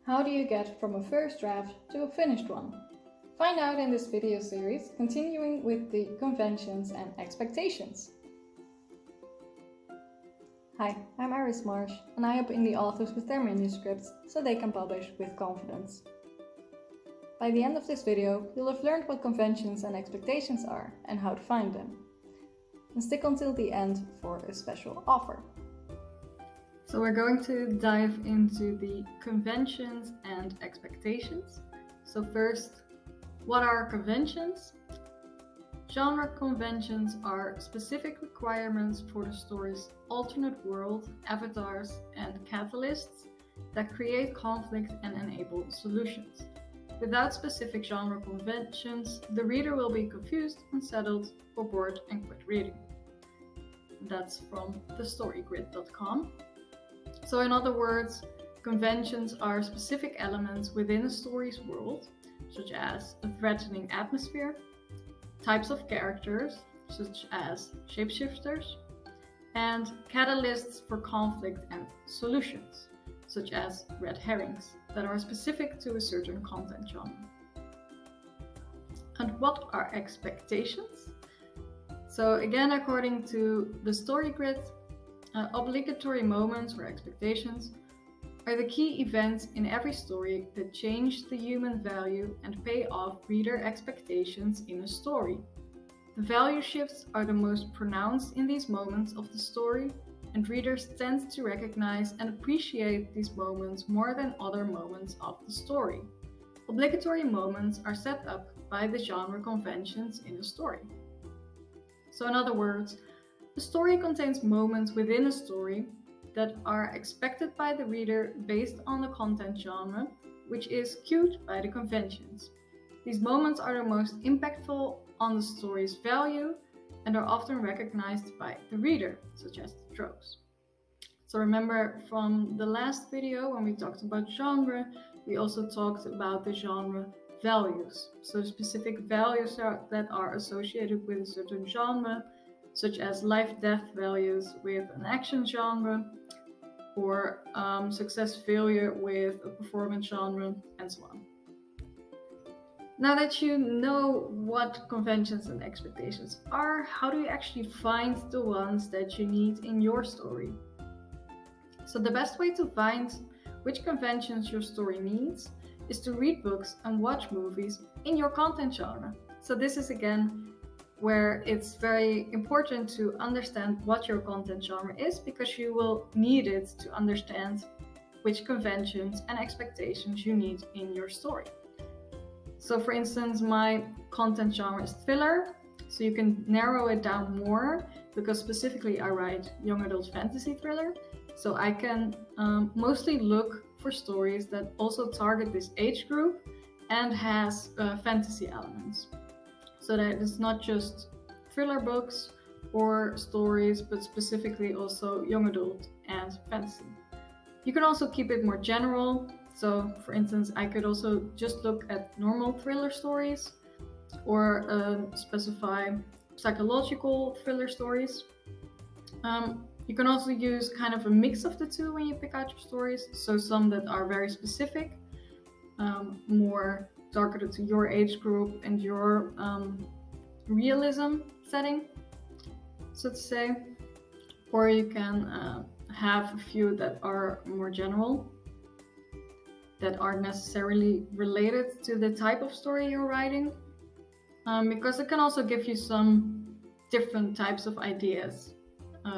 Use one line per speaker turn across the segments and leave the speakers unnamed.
How do you get from a first draft to a finished one? Find out in this video series, continuing with the conventions and expectations. Hi, I'm Iris Marsh, and I help indie authors with their manuscripts so they can publish with confidence. By the end of this video, you'll have learned what conventions and expectations are and how to find them. And stick until the end for a special offer. So we're going to dive into the conventions and expectations. So first, what are conventions? Genre conventions are specific requirements for the story's alternate world, avatars, and catalysts that create conflict and enable solutions. Without specific genre conventions, the reader will be confused, unsettled, or bored and quit reading. That's from thestorygrid.com. So in other words, conventions are specific elements within a story's world, such as a threatening atmosphere, types of characters, such as shapeshifters, and catalysts for conflict and solutions, such as red herrings, that are specific to a certain content genre. And what are expectations? So again, according to the StoryGrid, obligatory moments or expectations are the key events in every story that change the human value and pay off reader expectations in a story. The value shifts are the most pronounced in these moments of the story, and readers tend to recognize and appreciate these moments more than other moments of the story. Obligatory moments are set up by the genre conventions in a story. So in other words, a story contains moments within a story that are expected by the reader based on the content genre, which is cued by the conventions. These moments are the most impactful on the story's value and are often recognized by the reader, such as the tropes. So remember from the last video when we talked about genre, we also talked about the genre values. So specific values that are associated with a certain genre, such as life-death values with an action genre, or success failure with a performance genre, and so on. Now that you know what conventions and expectations are, how do you actually find the ones that you need in your story? So the best way to find which conventions your story needs is to read books and watch movies in your content genre. So this is again where it's very important to understand what your content genre is, because you will need it to understand which conventions and expectations you need in your story. So for instance, my content genre is thriller, so you can narrow it down more, because specifically I write young adult fantasy thriller. So I can mostly look for stories that also target this age group and has fantasy elements. So that it's not just thriller books or stories, but specifically also young adult and fantasy. You can also keep it more general. So for instance, I could also just look at normal thriller stories or specify psychological thriller stories. You can also use kind of a mix of the two when you pick out your stories. So some that are very specific, more targeted to your age group and your realism setting, so to say. Or you can have a few that are more general, that aren't necessarily related to the type of story you're writing, because it can also give you some different types of ideas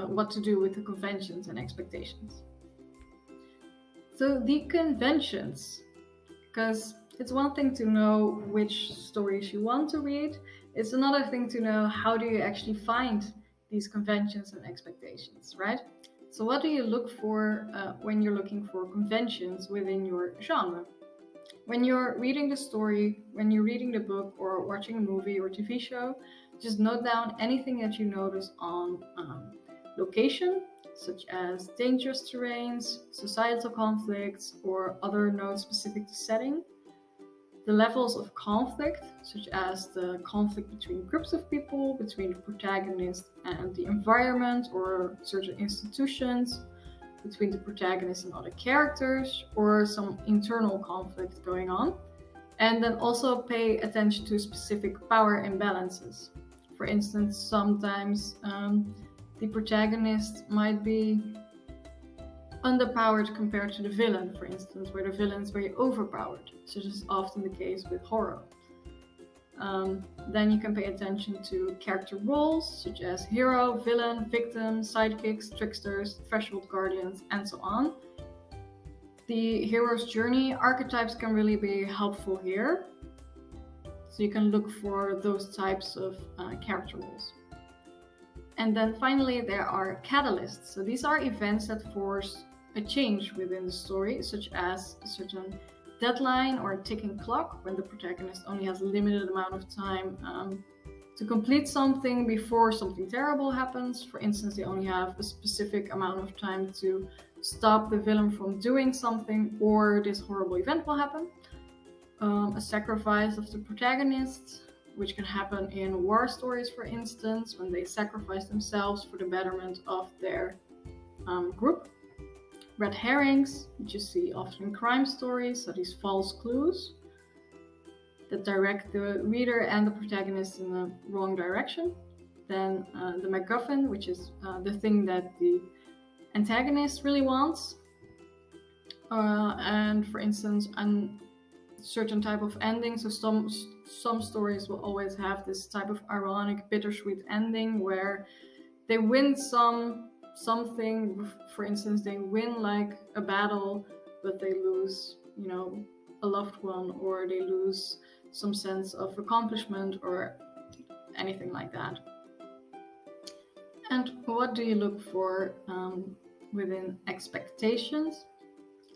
what to do with the conventions and expectations. So the conventions, because it's one thing to know which stories you want to read, it's another thing to know how do you actually find these conventions and expectations, right? So what do you look for when you're looking for conventions within your genre? When you're reading the story, when you're reading the book or watching a movie or TV show, just note down anything that you notice on location, such as dangerous terrains, societal conflicts, or other notes specific to setting. The levels of conflict, such as the conflict between groups of people, between the protagonist and the environment or certain institutions, between the protagonist and other characters, or some internal conflict going on. And then also pay attention to specific power imbalances. For instance, sometimes the protagonist might be underpowered compared to the villain, for instance, where the villain is very overpowered, such as often the case with horror. Then you can pay attention to character roles, such as hero, villain, victim, sidekicks, tricksters, threshold guardians, and so on. The hero's journey archetypes can really be helpful here. So you can look for those types of character roles. And then finally, there are catalysts. So these are events that force a change within the story, such as a certain deadline or a ticking clock, when the protagonist only has a limited amount of time to complete something before something terrible happens. For instance, they only have a specific amount of time to stop the villain from doing something, or this horrible event will happen. A sacrifice of the protagonist, which can happen in war stories, for instance, when they sacrifice themselves for the betterment of their group. Red herrings, which you see often in crime stories, so these false clues that direct the reader and the protagonist in the wrong direction. Then the MacGuffin, which is the thing that the antagonist really wants. And for instance, a certain type of ending. So some stories will always have this type of ironic, bittersweet ending where they win something. For instance, they win like a battle, but they lose, a loved one, or they lose some sense of accomplishment or anything like that. And what do you look for within expectations?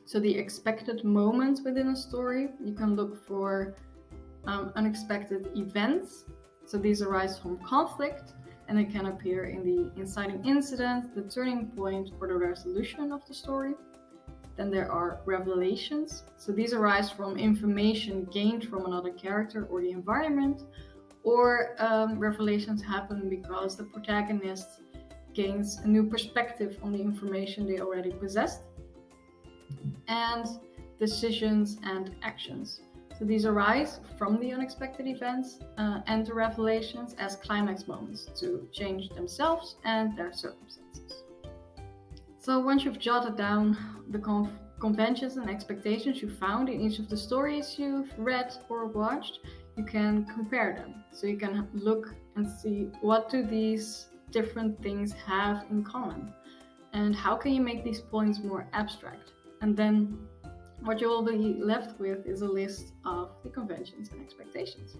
So the expected moments within a story, you can look for unexpected events. So these arise from conflict, and they can appear in the inciting incident, the turning point, or the resolution of the story. Then there are revelations. So these arise from information gained from another character or the environment, or revelations happen because the protagonist gains a new perspective on the information they already possessed. And decisions and actions. So these arise from the unexpected events and the revelations as climax moments to change themselves and their circumstances. So once you've jotted down the conventions and expectations you found in each of the stories you've read or watched, you can compare them. So you can look and see, what do these different things have in common? And how can you make these points more abstract? And then what you will be left with is a list of the conventions and expectations.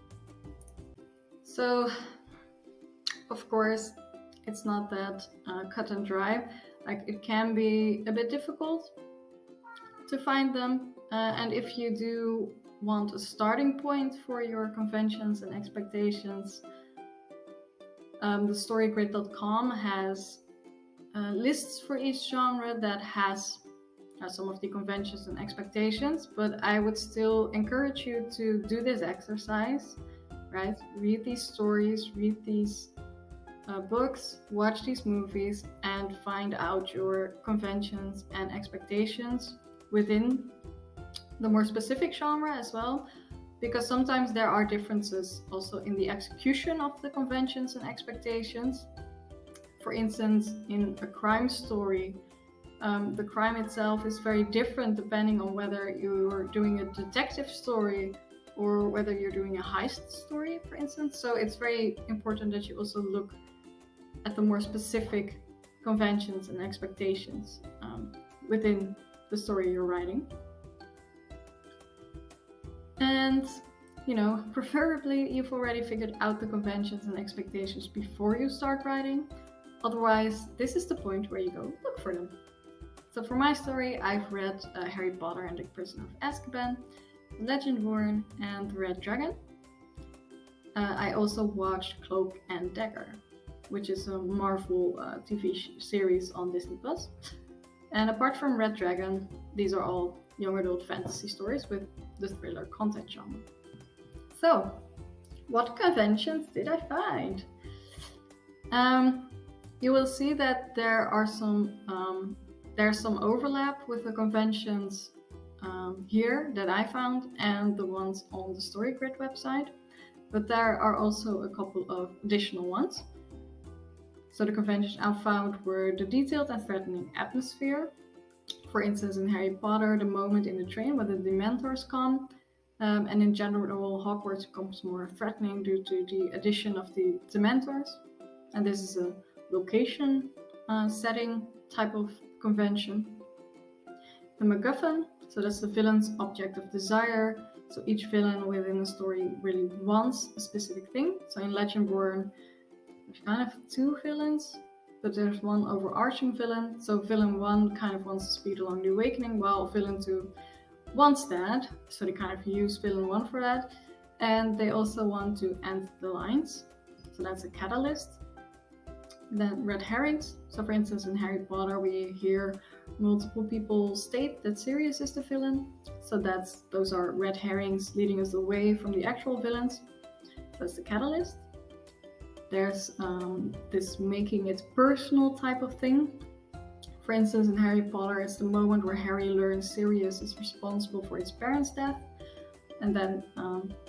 So, of course, it's not that cut and dry. Like, it can be a bit difficult to find them. And if you do want a starting point for your conventions and expectations, the storygrid.com has lists for each genre that has some of the conventions and expectations, but I would still encourage you to do this exercise, right? Read these stories, read these books, watch these movies, and find out your conventions and expectations within the more specific genre as well, because sometimes there are differences also in the execution of the conventions and expectations. For instance, in a crime story, the crime itself is very different depending on whether you're doing a detective story or whether you're doing a heist story, for instance. So it's very important that you also look at the more specific conventions and expectations within the story you're writing. And, preferably you've already figured out the conventions and expectations before you start writing. Otherwise, this is the point where you go look for them. So for my story, I've read Harry Potter and the Prisoner of Azkaban, Legendborn, and The Red Dragon. I also watched Cloak and Dagger, which is a Marvel TV series on Disney+. And apart from Red Dragon, these are all young adult fantasy stories with the thriller content genre. So, what conventions did I find? You will see that there are some there's some overlap with the conventions here that I found and the ones on the StoryGrid website, but there are also a couple of additional ones. So the conventions I found were the detailed and threatening atmosphere. For instance, in Harry Potter, the moment in the train where the Dementors come, and in general, Hogwarts becomes more threatening due to the addition of the Dementors. And this is a location setting type of convention. The MacGuffin, so that's the villain's object of desire. So each villain within the story really wants a specific thing. So in Legendborn, there's kind of two villains, but there's one overarching villain. So villain 1 kind of wants to speed along the awakening, while villain 2 wants that. So they kind of use villain 1 for that. And they also want to end the lines. So that's a catalyst. Then red herrings. So for instance, in Harry Potter, we hear multiple people state that Sirius is the villain. So those are red herrings leading us away from the actual villains. That's the catalyst. There's this making it personal type of thing. For instance, in Harry Potter, it's the moment where Harry learns Sirius is responsible for his parents' death. And then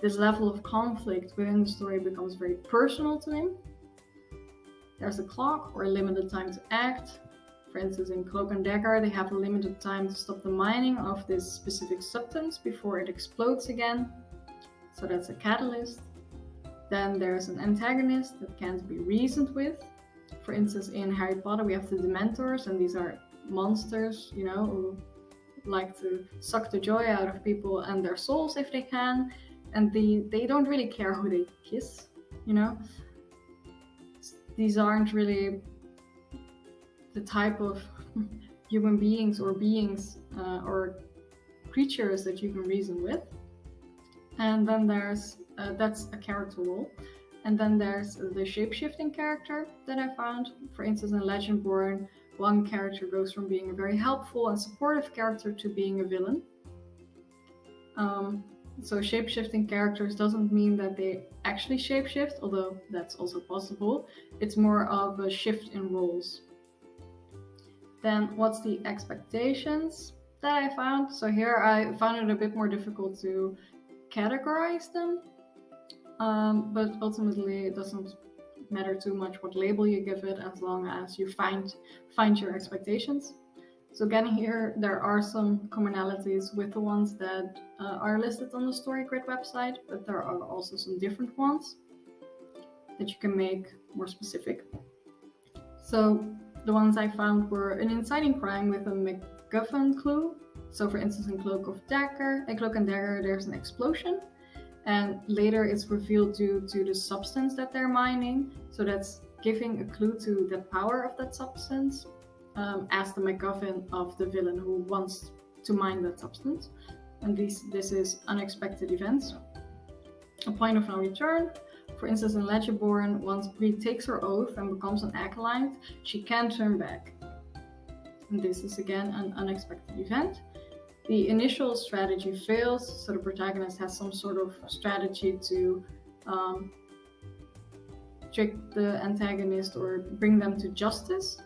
this level of conflict within the story becomes very personal to him. There's a clock or a limited time to act. For instance, in Cloak and Dagger, they have a limited time to stop the mining of this specific substance before it explodes again. So that's a catalyst. Then there's an antagonist that can't be reasoned with. For instance, in Harry Potter, we have the Dementors, and these are monsters, who like to suck the joy out of people and their souls if they can. And they don't really care who they kiss, These aren't really the type of human beings or or creatures that you can reason with. And then there's that's a character role. And then there's the shape-shifting character that I found. For instance, in Legendborn, one character goes from being a very helpful and supportive character to being a villain. So shape-shifting characters doesn't mean that they actually shape-shift, although that's also possible. It's more of a shift in roles. Then what's the expectations that I found? So here I found it a bit more difficult to categorize them, but ultimately it doesn't matter too much what label you give it as long as you find your expectations. So again, here there are some commonalities with the ones that are listed on the StoryGrid website, but there are also some different ones that you can make more specific. So the ones I found were an inciting crime with a MacGuffin clue. So for instance, in Cloak and Dagger, there's an explosion, and later it's revealed due to the substance that they're mining. So that's giving a clue to the power of that substance, as the MacGuffin of the villain who wants to mine that substance. And this is unexpected events. A point of no return. For instance, in Legendborn, once Bree takes her oath and becomes an acolyte, she can turn back. And this is again an unexpected event. The initial strategy fails, so the protagonist has some sort of strategy to trick the antagonist or bring them to justice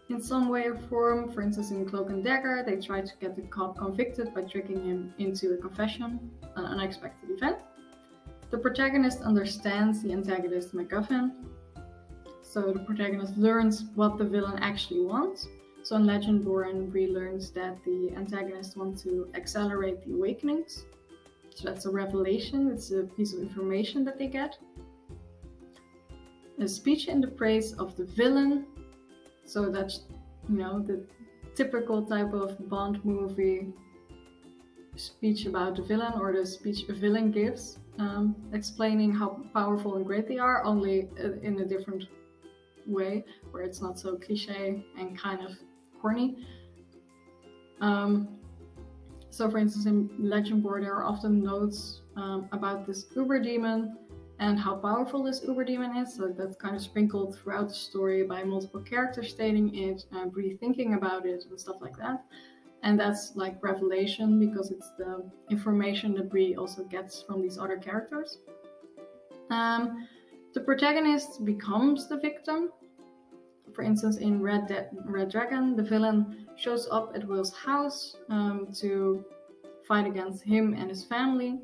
in some way or form. For instance, in Cloak and Dagger, they try to get the cop convicted by tricking him into a confession, an unexpected event. The protagonist understands the antagonist's MacGuffin, so the protagonist learns what the villain actually wants. So in Legendborn, Bree learns that the antagonist wants to accelerate the awakenings. So that's a revelation, it's a piece of information that they get. A speech in the praise of the villain. So that's, the typical type of Bond movie speech about the villain, or the speech a villain gives, explaining how powerful and great they are, only in a different way, where it's not so cliche and kind of corny. So for instance, in Legendborn, there are often notes about this Uber Demon and how powerful this Uber Demon is. So that's kind of sprinkled throughout the story by multiple characters stating it, Bree thinking about it and stuff like that. And that's like revelation, because it's the information that Bree also gets from these other characters. The protagonist becomes the victim. For instance, in Red Dragon, the villain shows up at Will's house to fight against him and his family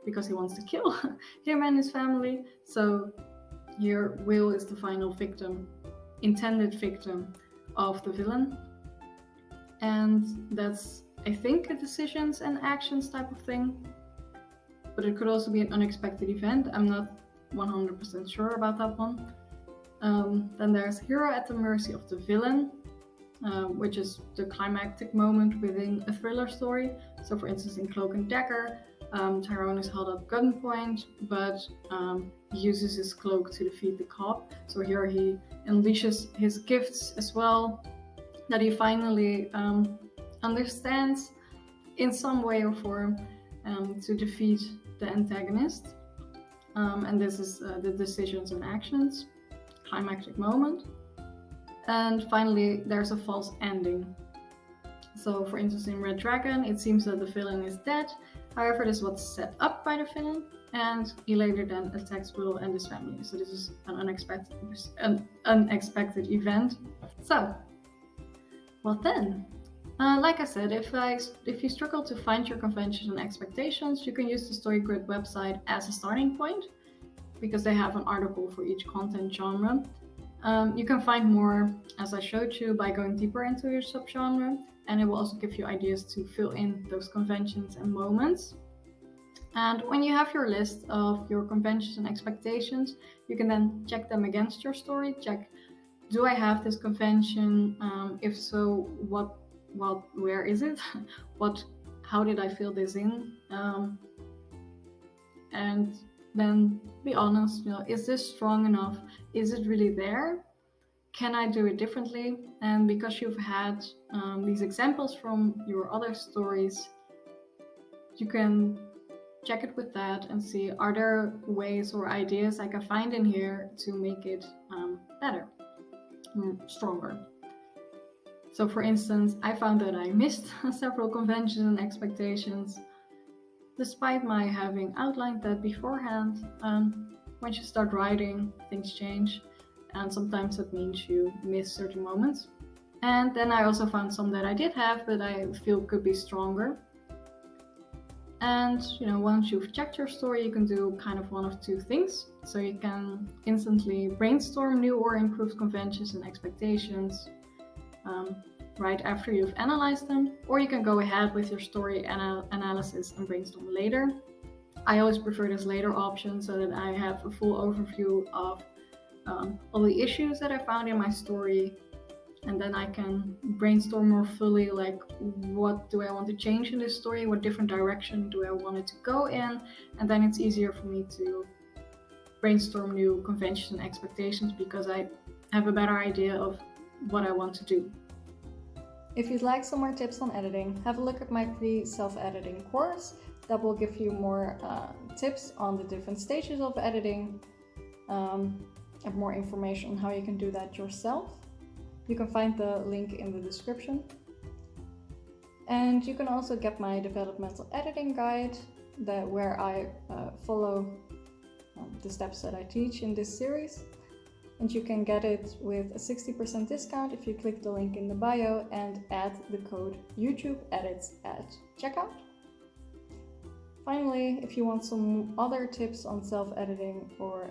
because he wants to kill him and his family. So here, Will is the final victim, intended victim of the villain. And that's, I think, a decisions and actions type of thing. But it could also be an unexpected event. I'm not 100% sure about that one. Then there's Hero at the Mercy of the Villain, which is the climactic moment within a thriller story. So for instance, in Cloak and Dagger, Tyrone is held at gunpoint, but he uses his cloak to defeat the cop. So here he unleashes his gifts as well, that he finally understands in some way or form to defeat the antagonist. And this is the decisions and actions, climactic moment. And finally, there's a false ending. So for instance, in Red Dragon, it seems that the villain is dead. However, this was set up by the villain, and he later then attacks Will and his family. So this is an unexpected event. So, what then? Like I said, if you struggle to find your conventions and expectations, you can use the StoryGrid website as a starting point, because they have an article for each content genre. You can find more, as I showed you, by going deeper into your subgenre, and it will also give you ideas to fill in those conventions and moments. And when you have your list of your conventions and expectations, you can then check them against your story. Check, do I have this convention? If so, where is it? How did I fill this in? And then be honest, is this strong enough? Is it really there? Can I do it differently? And because you've had these examples from your other stories, you can check it with that and see, are there ways or ideas I can find in here to make it better, stronger? So for instance, I found that I missed several conventions and expectations, despite my having outlined that beforehand. Once you start writing, things change, and sometimes that means you miss certain moments. And then I also found some that I did have, but I feel could be stronger. And once you've checked your story, you can do kind of one of two things. So you can instantly brainstorm new or improved conventions and expectations right after you've analyzed them, or you can go ahead with your story analysis and brainstorm later. I always prefer this later option so that I have a full overview of all the issues that I found in my story, and then I can brainstorm more fully, like what do I want to change in this story, what different direction do I want it to go in, and then it's easier for me to brainstorm new conventions and expectations because I have a better idea of what I want to do. If you'd like some more tips on editing, have a look at my free self-editing course that will give you more tips on the different stages of editing and more information on how you can do that yourself. You can find the link in the description. And you can also get my developmental editing guide where I follow the steps that I teach in this series. And you can get it with a 60% discount if you click the link in the bio and add the code YouTubeEdits at checkout. Finally, if you want some other tips on self-editing or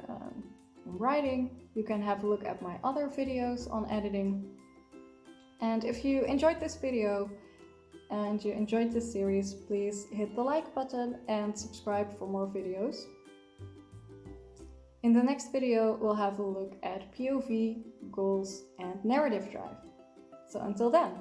writing, you can have a look at my other videos on editing. And if you enjoyed this video and you enjoyed this series, please hit the like button and subscribe for more videos. In the next video, we'll have a look at POV, goals, and narrative drive. So until then.